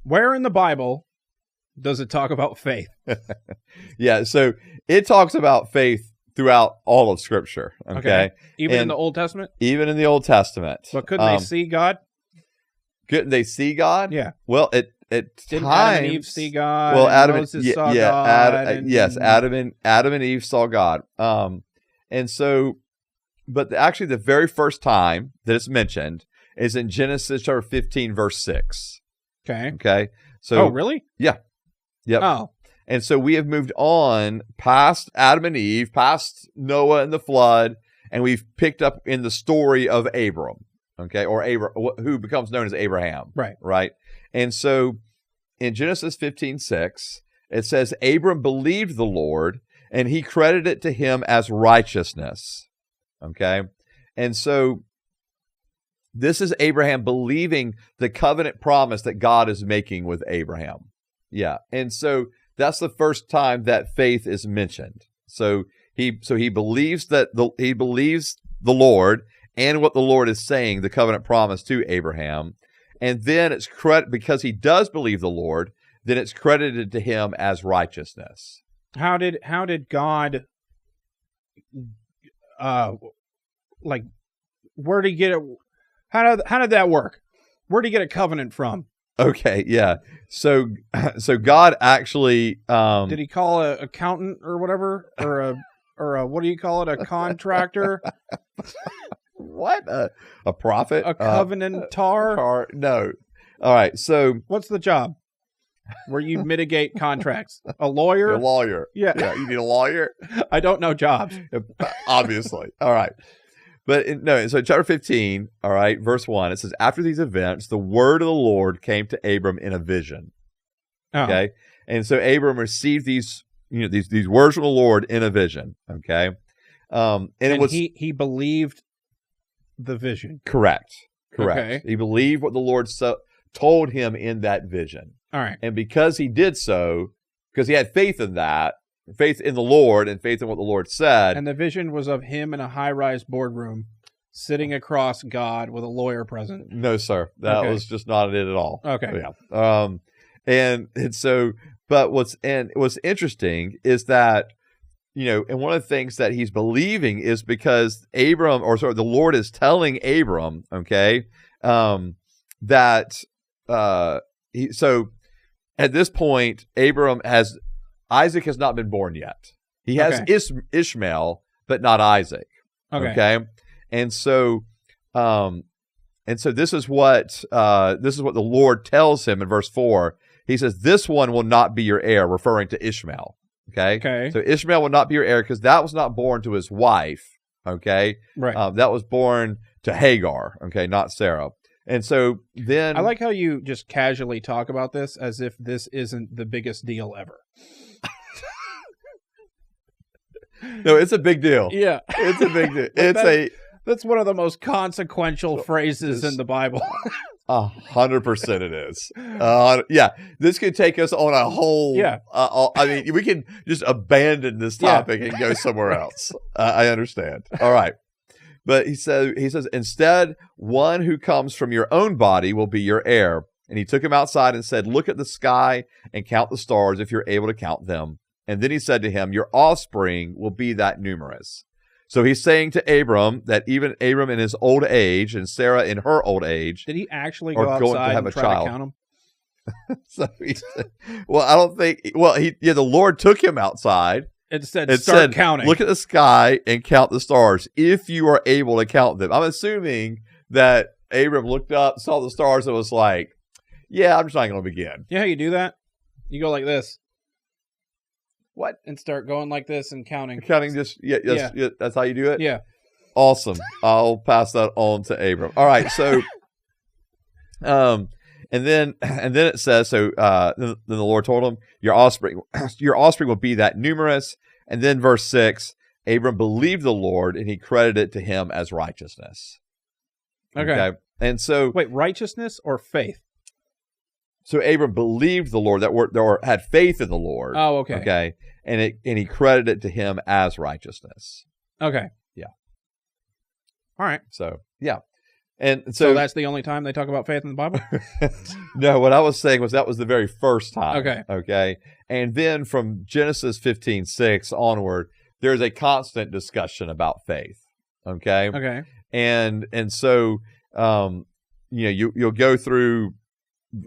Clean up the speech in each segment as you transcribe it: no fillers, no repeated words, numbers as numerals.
Where in the Bible does it talk about faith? Yeah, so it talks about faith throughout all of Scripture. Okay, Even in And the Old Testament? even in the Old Testament. But couldn't they see God? Couldn't they see God? Yeah. Well, at Didn't times, Adam and Eve see God? well, and Adam Moses and saw God. yes, Adam and Eve saw God. And so, but actually, the very first time that it's mentioned is in Genesis chapter 15, verse 6. Okay. Okay. So, Oh, really? Yeah. Yep. Oh, And so we have moved on past Adam and Eve, past Noah and the flood, and we've picked up in the story of Abram, okay, or who becomes known as Abraham, right. right? And so in Genesis 15:6, it says, Abram believed the Lord, and he credited it to him as righteousness, okay? And so this is Abraham believing the covenant promise that God is making with Abraham. Yeah, and so that's the first time that faith is mentioned. So he believes that he believes the Lord and what the Lord is saying, the covenant promise to Abraham, and then it's because he does believe the Lord, then it's credited to him as righteousness. How did God, like, where did he get it? How did that work? Where did he get a covenant from? Okay, yeah. So God actually did he call an accountant or whatever, or a what do you call it? A contractor? What a prophet? A covenantar? No. All right. So what's the job where you mitigate contracts? A lawyer? A lawyer. Yeah. You need a lawyer. I don't know jobs. Obviously. All right. But so chapter 15, all right, verse 1, it says, after these events, the word of the Lord came to Abram in a vision. Oh. Okay. And so Abram received these words from the Lord in a vision. Okay. And it was he believed the vision. Correct. Okay. He believed what the Lord told him in that vision. All right. And because he did so, because he had faith in that, faith in the Lord and faith in what the Lord said. And the vision was of him in a high-rise boardroom sitting across God with a lawyer present. No, sir. That was just not it at all. Okay. Yeah. And so, but what's interesting is that, and one of the things that he's believing is because the Lord is telling Abram, okay, that so at this point, Isaac has not been born yet. He has Ishmael, but not Isaac. Okay. And so this is what the Lord tells him in verse 4. He says, "This one will not be your heir," referring to Ishmael. Okay. So Ishmael will not be your heir because that was not born to his wife. Okay. Right. That was born to Hagar. Okay, not Sarah. And so then I like how you just casually talk about this as if this isn't the biggest deal ever. No, it's a big deal. Yeah. It's a big deal. That's one of the most consequential phrases in the Bible. 100% it is. Yeah, this could take us on a whole. Yeah. I mean, we can just abandon this topic and go somewhere else. I understand. All right. But he says, instead, one who comes from your own body will be your heir. And he took him outside and said, look at the sky and count the stars if you're able to count them. And then he said to him, your offspring will be that numerous. So he's saying to Abram that even Abram in his old age and Sarah in her old age. Did he actually go outside and try to count them? So he said, well, I don't think, the Lord took him outside. It said, counting. Look at the sky and count the stars if you are able to count them. I'm assuming that Abram looked up, saw the stars, and was like, yeah, I'm just not going to begin. You know how you do that? You go like this. What? And start going like this and counting. Counting just, yeah, that's how you do it? Yeah. Awesome. I'll pass that on to Abram. All right, so, and then it says, then the Lord told him, your offspring will be that numerous. And then verse 6, Abram believed the Lord and he credited it to him as righteousness. Okay. And so, wait, righteousness or faith? So Abram believed the Lord, had faith in the Lord. Oh, okay. Okay. And he credited it to him as righteousness. Okay. Yeah. All right. So, yeah. And So that's the only time they talk about faith in the Bible? no, what I was saying was that was the very first time. Okay. Okay. And then from Genesis 15:6 onward, there's a constant discussion about faith. Okay. Okay. And so, you'll go through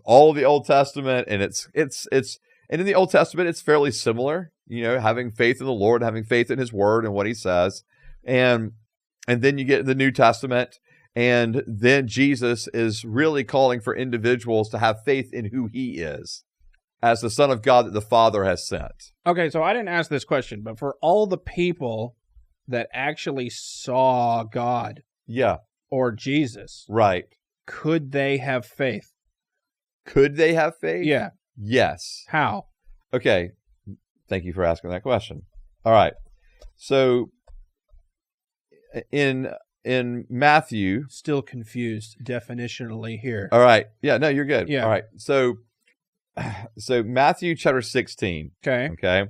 all of the Old Testament, and it's and in the Old Testament, it's fairly similar, having faith in the Lord, having faith in his word and what he says. And then you get the New Testament, and then Jesus is really calling for individuals to have faith in who he is as the Son of God that the Father has sent. Okay, so I didn't ask this question, but for all the people that actually saw God Yeah, or Jesus, right. could they have faith? Could they have faith? Yeah. Yes. How? Okay. Thank you for asking that question. All right. So in Matthew, Still confused definitionally here. all right. Yeah, no, you're good. Yeah. All right. So Matthew chapter 16, Okay. okay?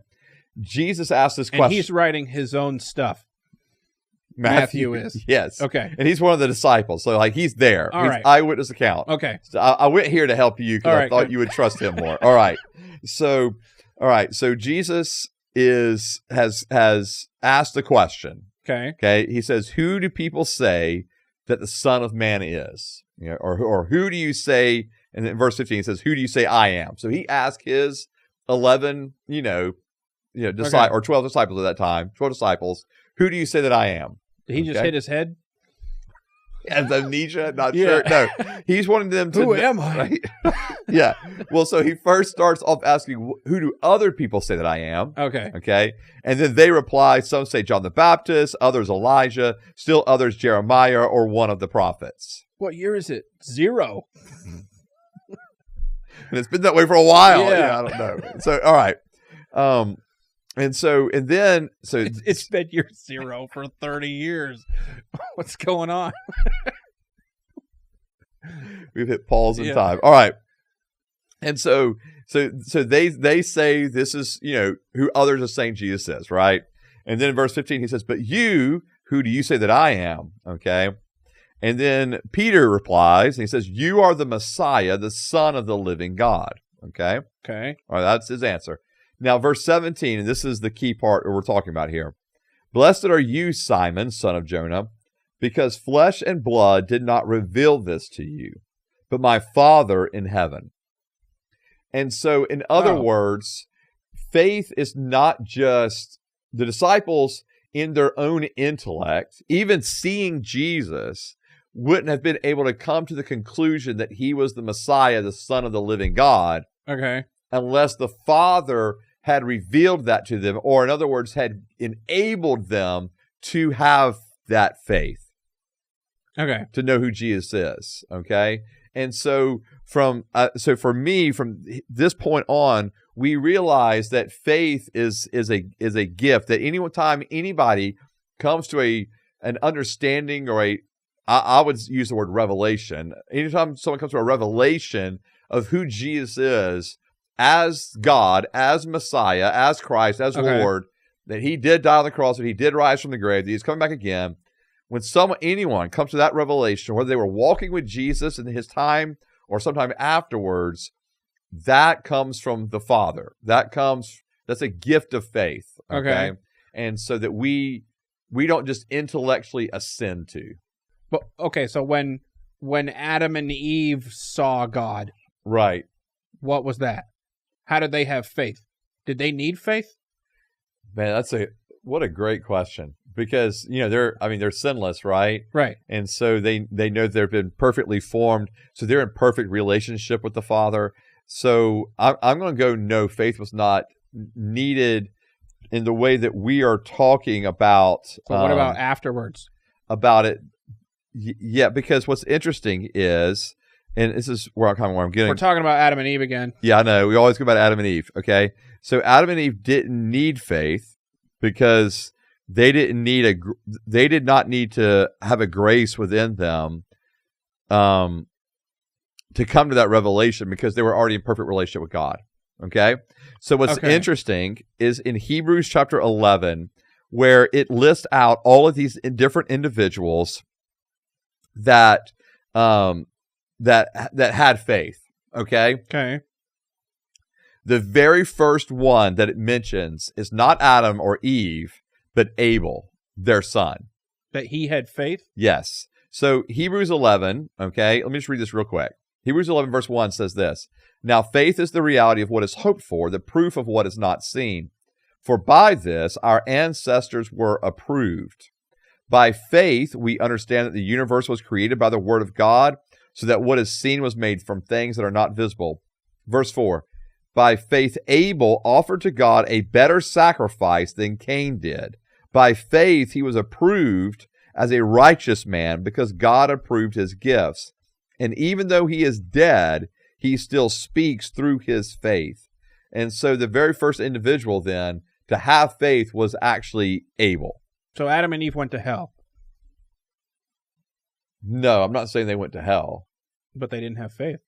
Jesus asked this And question. he's writing his own stuff. Matthew is. Yes. Okay. And he's one of the disciples. So he's there. All He's right. eyewitness account. Okay. So I went here to help you because All I right, thought good. you would trust him more. All right. So Jesus has asked the question. Okay. Okay. He says, "Who do people say that the Son of Man is?" Or who do you say? And then verse 15 he says, "Who do you say I am?" So he asked his 11, or 12 disciples at that time, 12 disciples, "Who do you say that I am?" Did he just hit his head? Has amnesia? Not Yeah. sure. No, he's wanting them to. Who am I? Right? Yeah. Well, so he first starts off asking, "Who do other people say that I am?" Okay. Okay. And then they reply, some say John the Baptist, others Elijah, still others Jeremiah or one of the prophets. What year is it? 0. And it's been that way for a while. Yeah. I don't know. So, all right. So It's been year 0 for 30 years. What's going on? we've hit pause in Yeah. time. All right. And so they say this is, who others are saying Jesus is, right? And then in verse 15, he says, "But you, who do you say that I am?" Okay. And then Peter replies, and he says, "You are the Messiah, the Son of the living God." Okay. Okay. All right. That's his answer. Now, verse 17, and this is the key part that we're talking about here. "Blessed are you, Simon, son of Jonah, because flesh and blood did not reveal this to you, but my Father in heaven." And so, in other words, faith is not just the disciples in their own intellect, even seeing Jesus, wouldn't have been able to come to the conclusion that he was the Messiah, the Son of the living God, Okay. unless the Father had revealed that to them, or in other words, had enabled them to have that faith, Okay. to know who Jesus is. Okay. And so for me, from this point on, we realize that faith is a gift that any time anybody comes to an understanding or I would use the word revelation. Anytime someone comes to a revelation of who Jesus is as God, as Messiah, as Christ, as Lord, that he did die on the cross, that he did rise from the grave, that he's coming back again. When anyone comes to that revelation, whether they were walking with Jesus in his time or sometime afterwards, that comes from the Father. That's a gift of faith. Okay. And so that we don't just intellectually ascend to. But okay, so when Adam and Eve saw God, Right. what was that? How did they have faith? Did they need faith? Man, what a great question. Because, they're sinless, right? Right. And so they know they've been perfectly formed. So they're in perfect relationship with the Father. So I'm going to go, no, faith was not needed in the way that we are talking about. But what about afterwards? About it. Yeah, because what's interesting is, and this is where I'm getting. We're talking about Adam and Eve again. Yeah, I know. We always go about Adam and Eve, okay? So Adam and Eve didn't need faith because they did not need to have a grace within them to come to that revelation because they were already in perfect relationship with God. Okay? So what's interesting is in Hebrews chapter 11, where it lists out all of these different individuals that that had faith. Okay. Okay. The very first one that it mentions is not Adam or Eve, but Abel, their son. That he had faith? Yes. So Hebrews 11, okay, let me just read this real quick. Hebrews 11 verse 1 says this, "Now faith is the reality of what is hoped for, the proof of what is not seen. For by this our ancestors were approved. By faith we understand that the universe was created by the word of God, so that what is seen was made from things that are not visible." Verse 4, "By faith Abel offered to God a better sacrifice than Cain did. By faith he was approved as a righteous man because God approved his gifts. And even though he is dead, he still speaks through his faith." And so the very first individual then to have faith was actually Abel. So Adam and Eve went to hell, No, I'm not saying they went to hell. but they didn't have faith.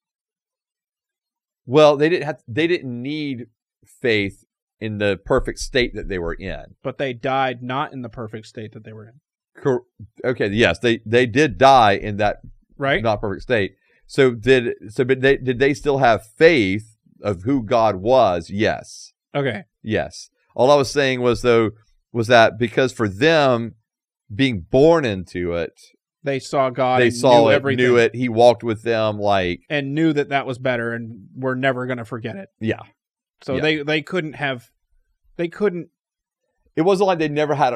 Well, they didn't need faith in the perfect state that they were in. But they died not in the perfect state that they were in. Okay, yes, they did die in that Right? not perfect state. But did they still have faith of who God was? Yes. Okay. Yes. All I was saying was that because for them being born into it, They saw God they and saw knew it, everything. knew it. He walked with them like, And knew that that was better and were never going to forget it. yeah. So Yeah. they couldn't. It wasn't like they never had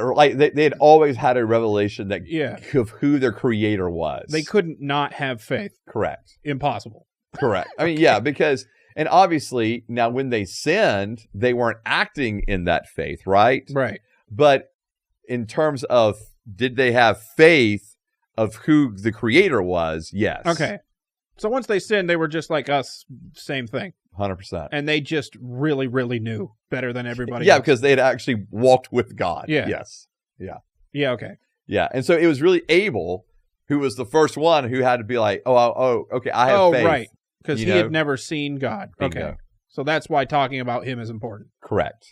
they had always had a revelation that Yeah. of who their creator was. They couldn't not have faith. Correct. Impossible. Correct. I mean, yeah, because, and obviously now when they sinned, they weren't acting in that faith, right? Right. But in terms of did they have faith of who the creator was? Yes. Okay. So once they sinned, they were just like us, same thing. 100%. And they just really, really knew better than everybody Yeah, else. because they had actually walked with God. Yeah. Yes. Yeah, okay. Yeah. And so it was really Abel who was the first one who had to be like, okay, I have faith. Right. Because You he know? had never seen God. Bingo. Okay. So that's why talking about him is important. Correct.